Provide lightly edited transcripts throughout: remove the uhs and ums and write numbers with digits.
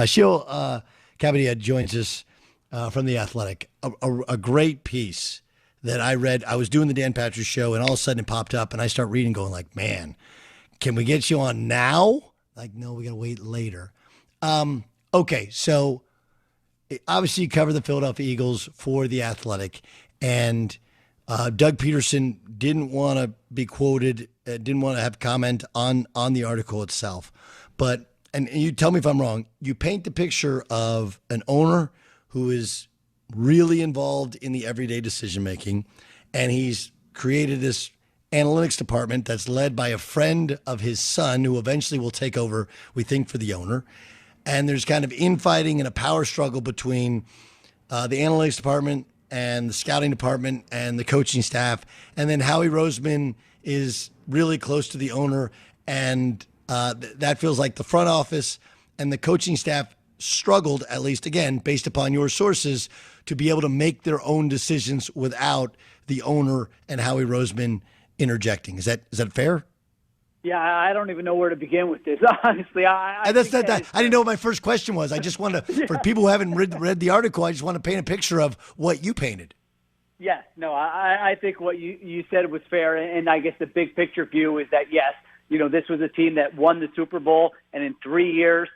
Sheil Kapadia joins us from The Athletic. A great piece that I read. I was doing the Dan Patrick Show, and all of a sudden it popped up, and I start reading going like, man, can we get you on now? Like, no, we got to wait later. Okay, so obviously you cover the Philadelphia Eagles for The Athletic, and Doug Pederson didn't want to be quoted, didn't want to have comment on the article itself. But, and you tell me if I'm wrong, you paint the picture of an owner who is really involved in the everyday decision-making, and he's created this analytics department that's led by a friend of his son who eventually will take over, we think, for the owner. And there's kind of infighting and a power struggle between the analytics department and the scouting department and the coaching staff. And then Howie Roseman is really close to the owner, and that feels like the front office and the coaching staff struggled, at least again, based upon your sources, to be able to make their own decisions without the owner and Howie Roseman interjecting. Is that fair? Yeah, I don't even know where to begin with this. Honestly, I didn't know what my first question was. I just want to, for people who haven't read the article, I just want to paint a picture of what you painted. Yes, no, I think what you said was fair, and I guess the big picture view is that, yes, this was a team that won the Super Bowl, and in 3 years,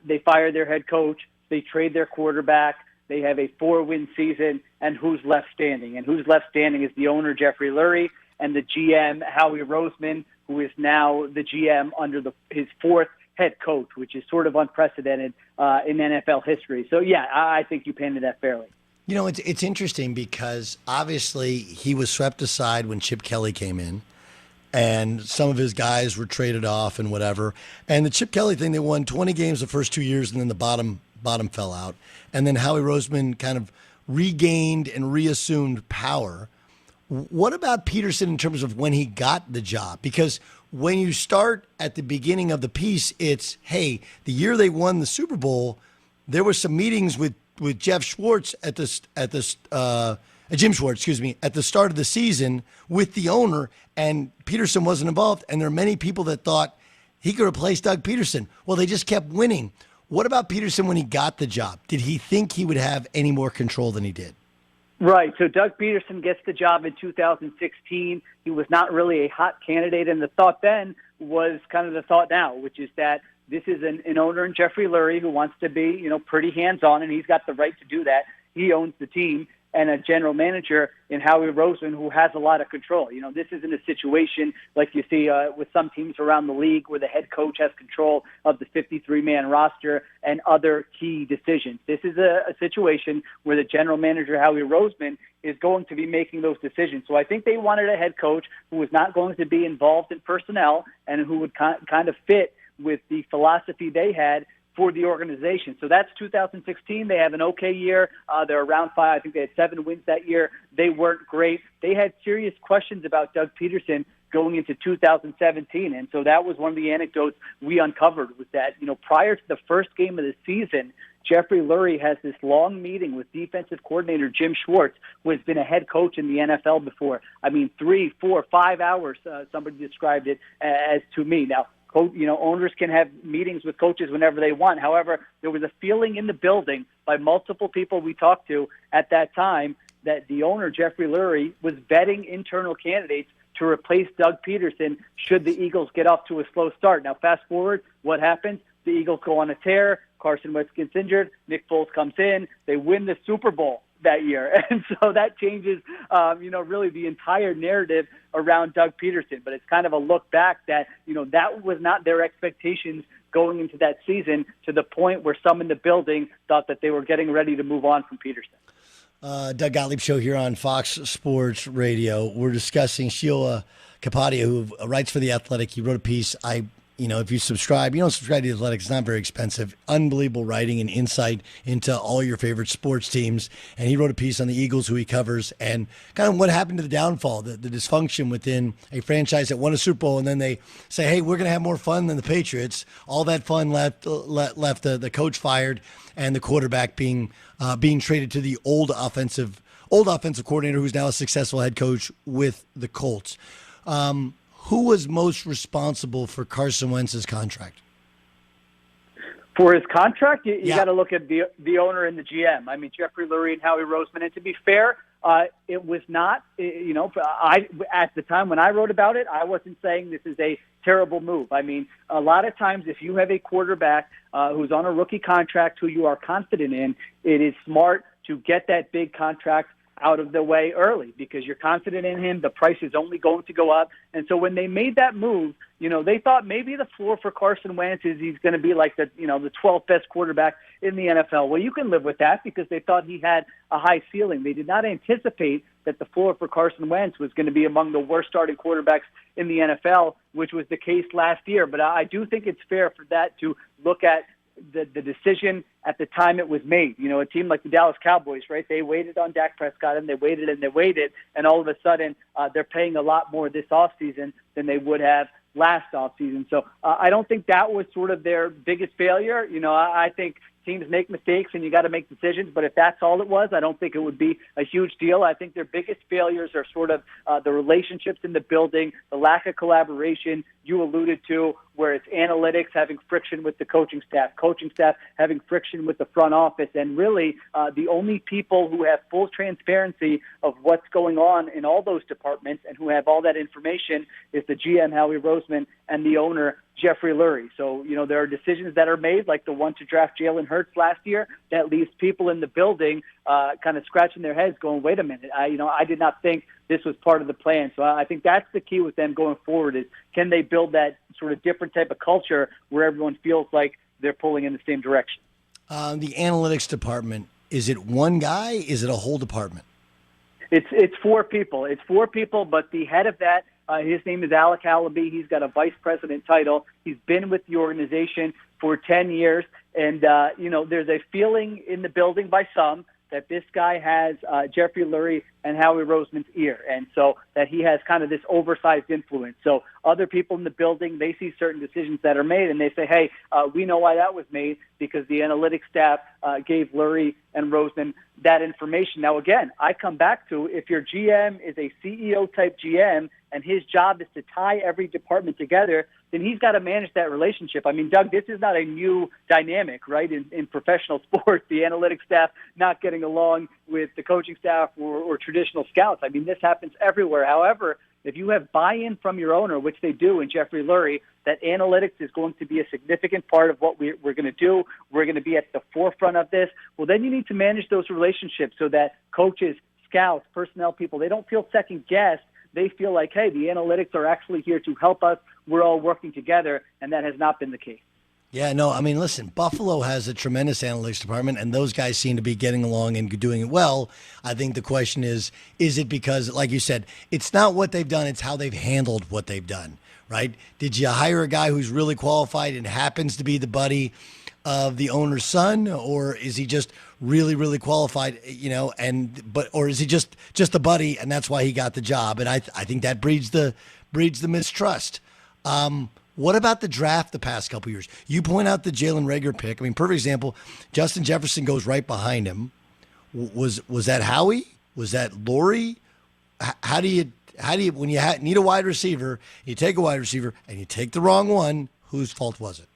they fired their head coach, they trade their quarterback, they have a 4-win season, and who's left standing? And who's left standing is the owner, Jeffery Lurie, and the GM, Howie Roseman, who is now the GM under his fourth head coach, which is sort of unprecedented in NFL history. So, yeah, I think you painted that fairly. It's interesting because obviously he was swept aside when Chip Kelly came in, and some of his guys were traded off and whatever. And the Chip Kelly thing, they won 20 games the first 2 years, and then the bottom fell out. And then Howie Roseman kind of regained and reassumed power. What about Pederson in terms of when he got the job? Because when you start at the beginning of the piece, it's, hey, the year they won the Super Bowl, there were some meetings with Jim Schwartz at the start of the season with the owner, and Pederson wasn't involved. And there are many people that thought he could replace Doug Pederson. Well, they just kept winning. What about Pederson when he got the job? Did he think he would have any more control than he did? Right. So Doug Pederson gets the job in 2016. He was not really a hot candidate, and the thought then was kind of the thought now, which is that this is an owner in Jeffery Lurie who wants to be, pretty hands-on, and he's got the right to do that. He owns the team, and a general manager in Howie Roseman who has a lot of control. This isn't a situation like you see with some teams around the league where the head coach has control of the 53-man roster and other key decisions. This is a situation where the general manager, Howie Roseman, is going to be making those decisions. So I think they wanted a head coach who was not going to be involved in personnel and who would kind of fit with the philosophy they had for the organization. So that's 2016. They have an okay year. They're around 5. I think they had 7 wins that year. They weren't great. They had serious questions about Doug Pederson going into 2017. And so that was one of the anecdotes we uncovered, was that, prior to the first game of the season, Jeffery Lurie has this long meeting with defensive coordinator Jim Schwartz, who has been a head coach in the NFL before. 3, 4, 5 hours, somebody described it as to me. Now, owners can have meetings with coaches whenever they want. However, there was a feeling in the building by multiple people we talked to at that time that the owner, Jeffery Lurie, was vetting internal candidates to replace Doug Pederson should the Eagles get off to a slow start. Now, fast forward, what happens? The Eagles go on a tear. Carson Wentz gets injured. Nick Foles comes in. They win the Super Bowl that year. And so that changes, really the entire narrative around Doug Pederson. But it's kind of a look back that, that was not their expectations going into that season, to the point where some in the building thought that they were getting ready to move on from Pederson. Doug Gottlieb Show here on Fox Sports Radio. We're discussing Sheil Kapadia, who writes for The Athletic. He wrote a piece. If you subscribe, you don't subscribe to The Athletic, it's not very expensive. Unbelievable writing and insight into all your favorite sports teams. And he wrote a piece on the Eagles, who he covers, and kind of what happened to the downfall, the dysfunction within a franchise that won a Super Bowl, and then they say, hey, we're going to have more fun than the Patriots. All that fun left the coach fired, and the quarterback being traded to the old offensive coordinator, who's now a successful head coach with the Colts. Who was most responsible for Carson Wentz's contract? For his contract, you Yeah. got to look at the owner and the GM. I mean, Jeffery Lurie and Howie Roseman. And to be fair, it was not, at the time when I wrote about it, I wasn't saying this is a terrible move. I mean, a lot of times if you have a quarterback who's on a rookie contract who you are confident in, it is smart to get that big contract out of the way early because you're confident in him. The price is only going to go up. And so when they made that move, they thought maybe the floor for Carson Wentz is he's going to be like the 12th best quarterback in the NFL. Well, you can live with that because they thought he had a high ceiling. They did not anticipate that the floor for Carson Wentz was going to be among the worst starting quarterbacks in the NFL, which was the case last year. But I do think it's fair for that to look at the decision at the time it was made. A team like the Dallas Cowboys, right? They waited on Dak Prescott and they waited, and all of a sudden they're paying a lot more this offseason than they would have last offseason. So I don't think that was sort of their biggest failure. I think teams make mistakes and you got to make decisions, but if that's all it was, I don't think it would be a huge deal. I think their biggest failures are sort of the relationships in the building, the lack of collaboration you alluded to, where it's analytics having friction with the coaching staff having friction with the front office, and really the only people who have full transparency of what's going on in all those departments and who have all that information is the GM, Howie Roseman, and the owner, Jeffery Lurie. So, there are decisions that are made, like the one to draft Jalen Hurts last year, that leaves people in the building kind of scratching their heads going, wait a minute, I did not think this was part of the plan. So I think that's the key with them going forward is can they build that sort of different type of culture where everyone feels like they're pulling in the same direction. The analytics department, is it one guy? Is it a whole department? It's four people. But the head of that, his name is Alec Hallaby. He's got a vice president title. He's been with the organization for 10 years. And, there's a feeling in the building by some that this guy has Jeffery Lurie and Howie Roseman's ear, and so that he has kind of this oversized influence. So other people in the building, they see certain decisions that are made, and they say, hey, we know why that was made because the analytics staff gave Lurie and Roseman that information. Now, again, I come back to if your GM is a CEO-type GM and his job is to tie every department together, then he's got to manage that relationship. I mean, Doug, this is not a new dynamic, right, in professional sports, the analytics staff not getting along with the coaching staff or traditional scouts. I mean, this happens everywhere. However, if you have buy-in from your owner, which they do in Jeffery Lurie, that analytics is going to be a significant part of what we're going to do. We're going to be at the forefront of this. Well, then you need to manage those relationships so that coaches, scouts, personnel people, they don't feel second-guessed. They feel like, hey, the analytics are actually here to help us. We're all working together, and that has not been the case. Yeah, no, I mean, listen, Buffalo has a tremendous analytics department, and those guys seem to be getting along and doing it well. I think the question is it because, like you said, it's not what they've done, it's how they've handled what they've done, right? Did you hire a guy who's really qualified and happens to be the buddy of the owner's son, or is he just really, really qualified, or is he just a buddy, and that's why he got the job? And I think that breeds the mistrust. What about the draft the past couple years? You point out the Jalen Reagor pick. I mean, perfect example. Justin Jefferson goes right behind him. Was that Howie? Was that Lurie? How do you when you need a wide receiver, you take a wide receiver and you take the wrong one? Whose fault was it?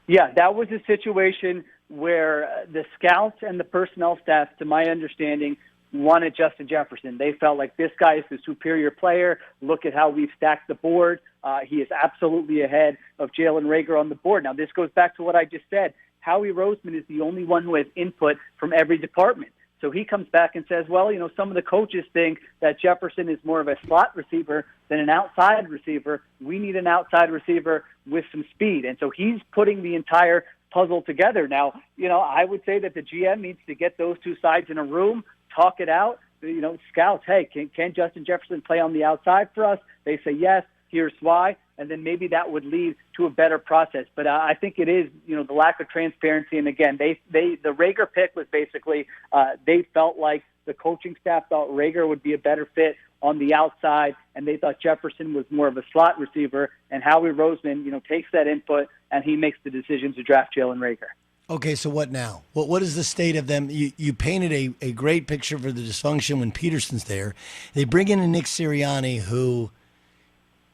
Yeah, that was a situation where the scouts and the personnel staff, to my understanding, wanted Justin Jefferson. They felt like this guy is the superior player. Look at how we've stacked the board. He is absolutely ahead of Jalen Reagor on the board. Now, this goes back to what I just said. Howie Roseman is the only one who has input from every department. So he comes back and says, well, some of the coaches think that Jefferson is more of a slot receiver than an outside receiver. We need an outside receiver with some speed. And so he's putting the entire puzzle together. Now, I would say that the GM needs to get those two sides in a room, talk it out. Scouts, hey, can Justin Jefferson play on the outside for us? They say yes. Here's why, and then maybe that would lead to a better process. But I think it is, the lack of transparency. And again, the Reagor pick was basically they felt like the coaching staff thought Reagor would be a better fit on the outside, and they thought Jefferson was more of a slot receiver. And Howie Roseman, takes that input and he makes the decision to draft Jalen Reagor. Okay, so what now? What is the state of them? You painted a great picture for the dysfunction when Pederson's there. They bring in a Nick Sirianni who.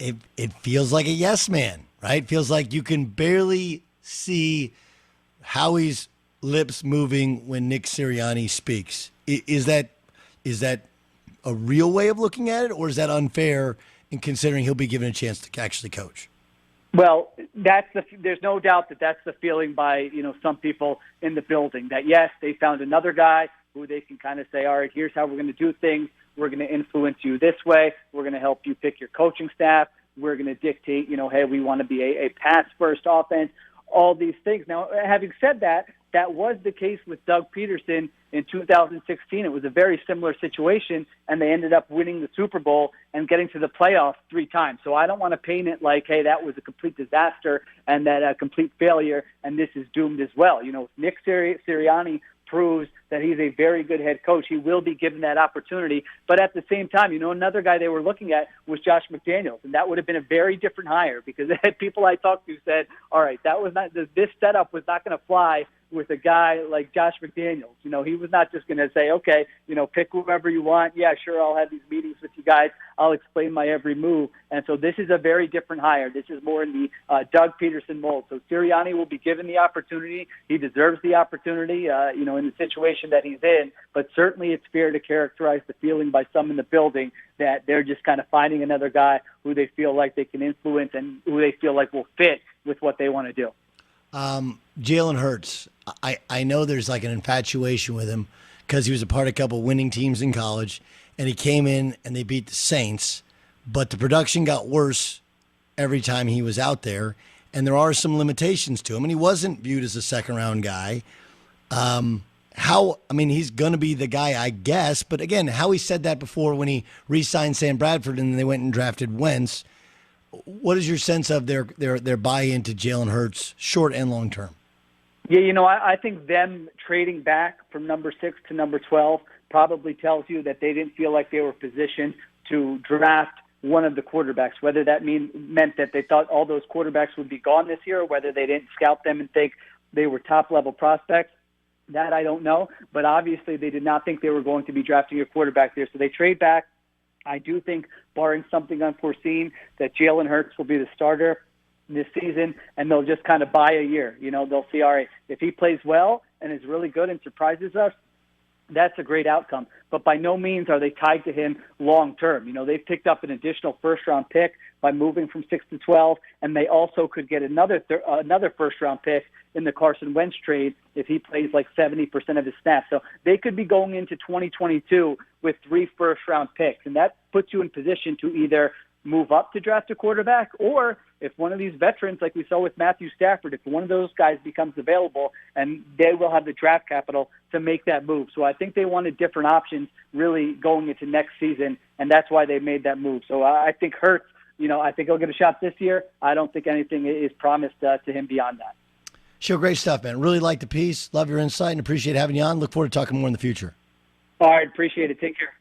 It feels like a yes man, right? Feels like you can barely see Howie's lips moving when Nick Sirianni speaks. Is that a real way of looking at it, or is that unfair in considering he'll be given a chance to actually coach? Well, there's no doubt that that's the feeling by, some people in the building, that yes, they found another guy who they can kind of say, all right, here's how we're going to do things. We're going to influence you this way. We're going to help you pick your coaching staff. We're going to dictate, hey, we want to be a pass-first offense, all these things. Now, having said that, that was the case with Doug Pederson in 2016. It was a very similar situation, and they ended up winning the Super Bowl and getting to the playoffs 3 times. So I don't want to paint it like, hey, that was a complete disaster and that a complete failure, and this is doomed as well. Nick Sirianni proves that he's a very good head coach. He will be given that opportunity. But at the same time, another guy they were looking at was Josh McDaniels, and that would have been a very different hire, because people I talked to said, all right, this setup was not going to fly with a guy like Josh McDaniels. He was not just going to say, okay, pick whoever you want. Yeah, sure, I'll have these meetings with you guys. I'll explain my every move. And so this is a very different hire. This is more in the Doug Pederson mold. So Sirianni will be given the opportunity. He deserves the opportunity, in the situation that he's in. But certainly it's fair to characterize the feeling by some in the building that they're just kind of finding another guy who they feel like they can influence and who they feel like will fit with what they want to do. Jalen Hurts, I know there's like an infatuation with him because he was a part of a couple winning teams in college, and he came in and they beat the Saints, but the production got worse every time he was out there, and there are some limitations to him, and he wasn't viewed as a second-round guy. He's going to be the guy, I guess, but again, Howie said that before when he re-signed Sam Bradford and then they went and drafted Wentz. What is your sense of their buy-in to Jalen Hurts, short and long term? Yeah, I think them trading back from number 6 to number 12 probably tells you that they didn't feel like they were positioned to draft one of the quarterbacks, whether that meant that they thought all those quarterbacks would be gone this year, or whether they didn't scout them and think they were top-level prospects. That I don't know, but obviously they did not think they were going to be drafting a quarterback there, so they trade back. I do think, barring something unforeseen, that Jalen Hurts will be the starter this season, and they'll just kind of buy a year. They'll see, all right, if he plays well and is really good and surprises us, that's a great outcome. But by no means are they tied to him long term. They've picked up an additional first-round pick by moving from 6 to 12, and they also could get another first-round pick in the Carson Wentz trade if he plays like 70% of his snaps. So they could be going into 2022 with 3 first-round picks, and that puts you in position to either move up to draft a quarterback, or if one of these veterans, like we saw with Matthew Stafford, if one of those guys becomes available, and they will have the draft capital to make that move. So I think they wanted different options really going into next season, and that's why they made that move. So I think Hurts, I think he'll get a shot this year. I don't think anything is promised to him beyond that. Sure, great stuff, man. Really like the piece. Love your insight and appreciate having you on. Look forward to talking more in the future. All right, appreciate it. Take care.